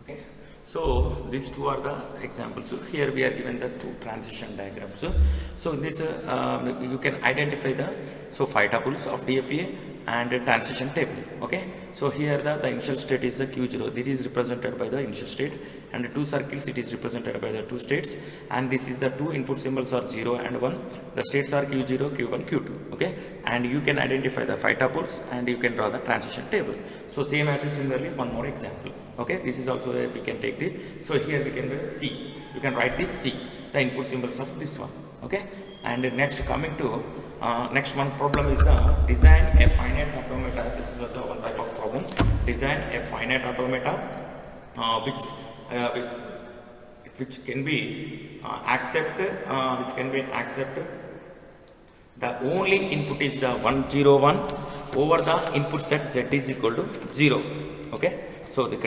Okay. So these two are the examples. So here we are given the two transition diagrams. So in this you can identify the 5 tuples of DFA and a transition table. Okay. So here the initial state is the Q0. This is represented by the initial state, and the two circles it is represented by the two states, and this is the two input symbols are 0 and 1. The states are Q0, Q1, Q2. Okay. And you can identify the 5 tuples and you can draw the transition table. So same as similarly one more example. Okay, this is also we can take the, so here we can C, you can write the C, the input symbols of this one. Okay, and next coming to next one problem is design a finite automata. This is also one type of problem. Design a finite automata which can be accept the only input is the 1 0 1 over the input set z is equal to 0. Okay. So the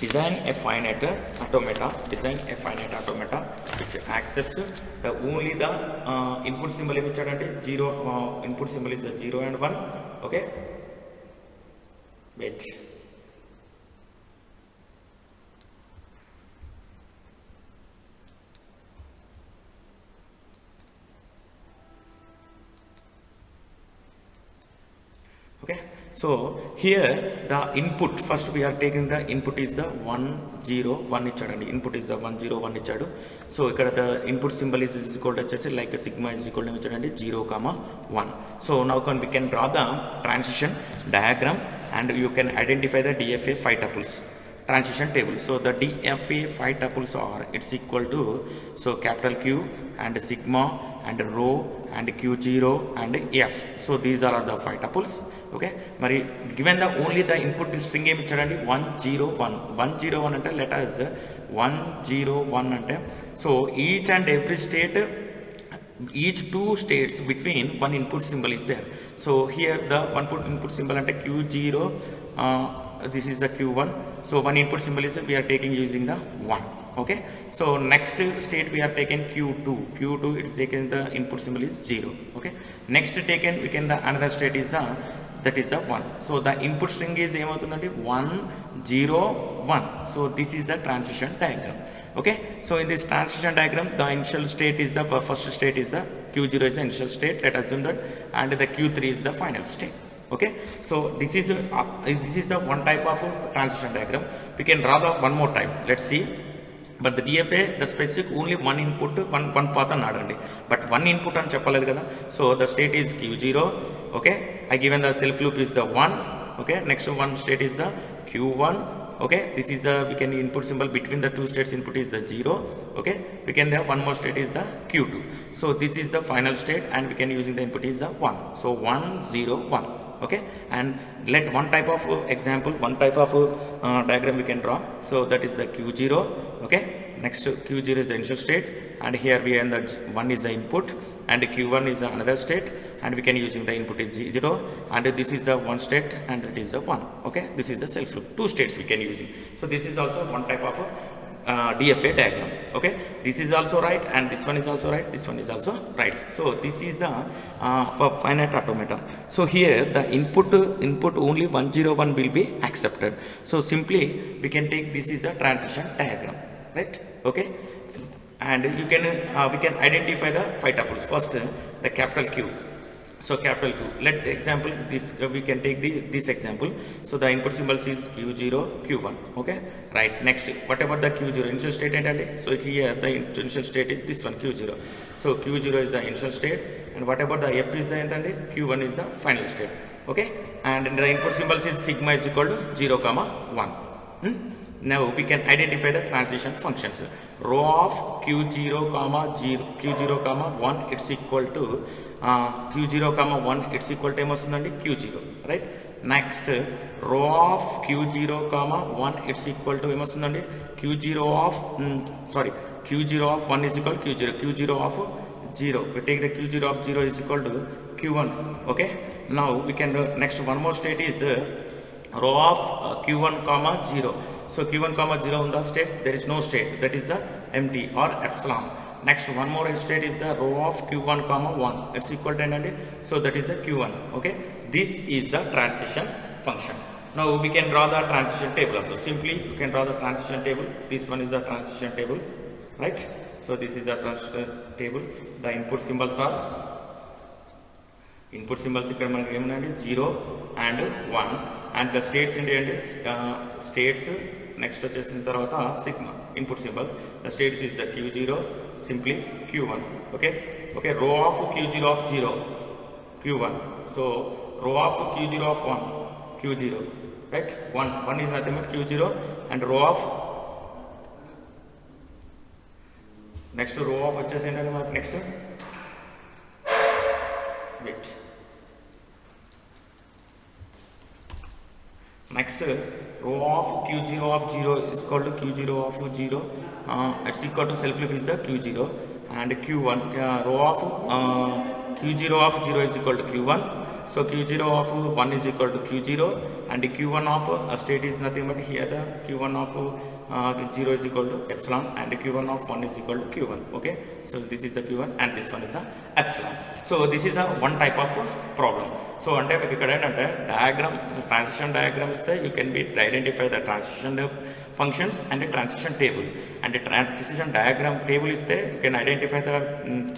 design a finite automata which accepts the only the input symbol 0, input symbol is the 0 and 1. Okay, wait. Okay, so here the input, first we are taking the input is the 1 0 1 ichadandi, input is the 1 0 1 ichadu. So ikkada the input symbol is equal to like a sigma is equal to 0 comma 1. So now we can draw the transition diagram and you can identify the DFA 5 tuples transition table. So the DFA 5 tuples are, it's equal to, so capital Q and sigma and rho and Q0 and F. So these are the 5 tuples. Okay, Mari given the only the input string 1 0 1 1 0 1 ante let us 1 0 1 ante, so each and every state, each two states between one input symbol is there. So here the one input symbol ante Q0, this is the Q1. So one input symbol is we are taking using the 1. Okay, so next state we are taken Q2 it is taken the input symbol is 0. Okay, next taken we can the another state is the, that is the 1. So the input string is 1 0 1. So this is the transition diagram. Okay, so in this transition diagram the initial state is the first state is the Q0 is the initial state, let us assume that, and the Q3 is the final state. Okay, so this is a one type of transition diagram. We can draw the one more type. Let's see. But the DFA, the specific only one input, one path and but one input and chapaladu. So the state is Q0. Okay, I given the self loop is the 1. Okay, next one state is the Q1. Okay, this is the, we can input symbol between the two states input is the 0. Okay, we can have one more state is the Q2. So this is the final state and we can using the input is the 1. So 1 0 1. Okay, and let one type of example, one type of diagram we can draw. So that is the Q0. Okay, next Q0 is the initial state, and here we are in the 1 is the input and Q1 is another state, and we can using the input is 0, and this is the one state and that is the 1. Okay, this is the self loop, two states we can using. So this is also one type of DFA diagram. Okay, this is also right and this one is also right, this one is also right. So this is the finite automata. So here the input only 1 0 1 will be accepted. So simply we can take, this is the transition diagram, right? Okay, and you can we can identify the 5 tuples. First the capital Q. So capital Q, let example this we can take this example. So the input symbols is Q0 Q1. Okay, right. Next, what about the Q0 initial state and so here the initial state is this one Q0. So Q0 is the initial state, and what about the F is the Q1 is the final state. Okay, and the input symbols is sigma is equal to 0 comma 1. Now we can identify the transition functions. Rho of Q0 comma 1 it's equal to Q0 comma 1 it's equal to Q0, right? Next, rho of Q0 comma 1 it's equal to Q0 of 1 is equal to Q0 of 0. We take the Q0 of 0 is equal to Q1. Okay, now we can next one more state is rho of Q1 comma 0. So Q1 comma 0 in the state, there is no state, that is the empty or epsilon. Next one more state is the rho of Q1 comma 1, it's equal to so that is the Q1. Okay, this is the transition function. Now we can draw the transition table also. Simply you can draw the transition table. This one is the transition table, right? So this is the transition table. The input symbols are ఇక్కడ మనకి ఏమన్నాయండి 0 and 1 and the states ఏంటి states next వచ్చేసిన తర్వాత sigma input symbol. The states is the q0, simply q1. Okay, row of q0 of 0 q1, so row of q0 of 1 q0, right? 1 is nothing but q0 and row of next row of వచ్చేసి ఏంటంటే మనకి next wait next row of q0 of 0 is called q0 of 0, it's equal to self leaf is the q0 and q1 row of q0 of 0 is equal to q1, so q0 of 1 is equal to q0 and q1 of state is nothing but here the q1 of 0 is equal to epsilon and q1 of 1 is equal to q1. Okay, so this is a q1 and this one is a epsilon. So this is a one type of problem. So ante meeku ikkada entante diagram, transition diagram is there, you can be identify the transition functions and a transition table, and a transition diagram table is there, you can identify the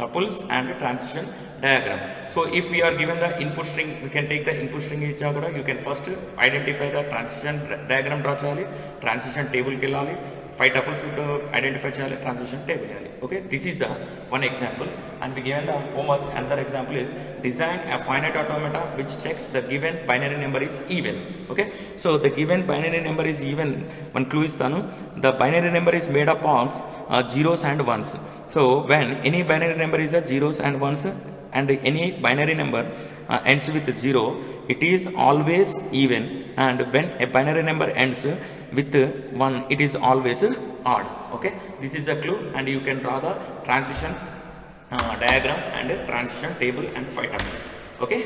tuples and a transition diagram. So if we are given the input string, we can take the input string icha kuda, you can first identify the transition diagram draw cheyali, transition table ki వెళ్ళాలి, 5 tuples identify చేయాలి, transition table చేయాలి. Okay, this is one example and we given the homework. Another example is design a finite automata which checks the given binary number is even. Okay, so the given binary number is even, one clue is the binary number is made up of zeros and ones. So when any binary number is a zeros and ones and any binary number ends with 0, it is always even, and when a binary number ends with 1, it is always odd. Okay, this is a clue and you can draw the transition diagram and transition table and 5 tuples. Okay.